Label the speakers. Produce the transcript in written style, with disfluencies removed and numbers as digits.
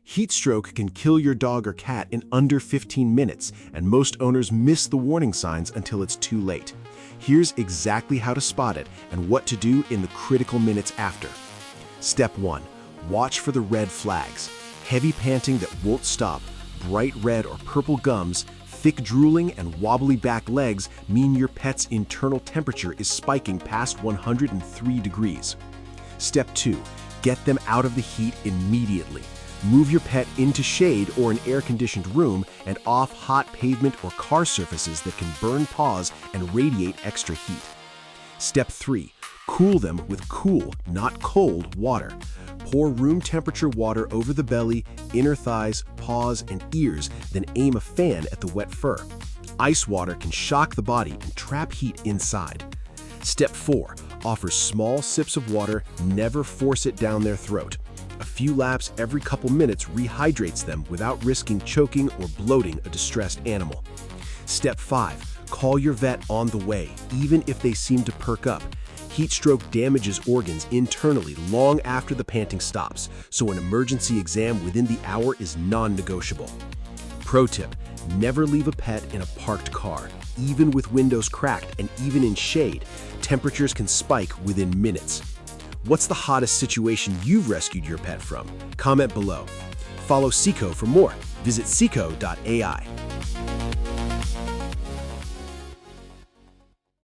Speaker 1: Heatstroke can kill your dog or cat in under 15 minutes, and most owners miss the warning signs until it's too late. Here's exactly how to spot it and what to do in the critical minutes after. Step 1. Watch for the red flags. Heavy panting that won't stop, bright red or purple gums, thick drooling, and wobbly back legs mean your pet's internal temperature is spiking past 103 degrees. Step 2. Get them out of the heat immediately. Move your pet into shade or an air-conditioned room and off hot pavement or car surfaces that can burn paws and radiate extra heat. Step 3. Cool them with cool, not cold, water. Pour room temperature water over the belly, inner thighs, paws, and ears, then aim a fan at the wet fur. Ice water can shock the body and trap heat inside. Step 4. Offer small sips of water, never force it down their throat. A few laps every couple minutes rehydrates them without risking choking or bloating a distressed animal. Step 5. Call your vet on the way, even if they seem to perk up. Heat stroke damages organs internally long after the panting stops, so an emergency exam within the hour is non-negotiable. Pro tip: never leave a pet in a parked car. Even with windows cracked and even in shade, temperatures can spike within minutes. What's the hottest situation you've rescued your pet from? Comment below. Follow Sikho for more. Visit Sikho.ai.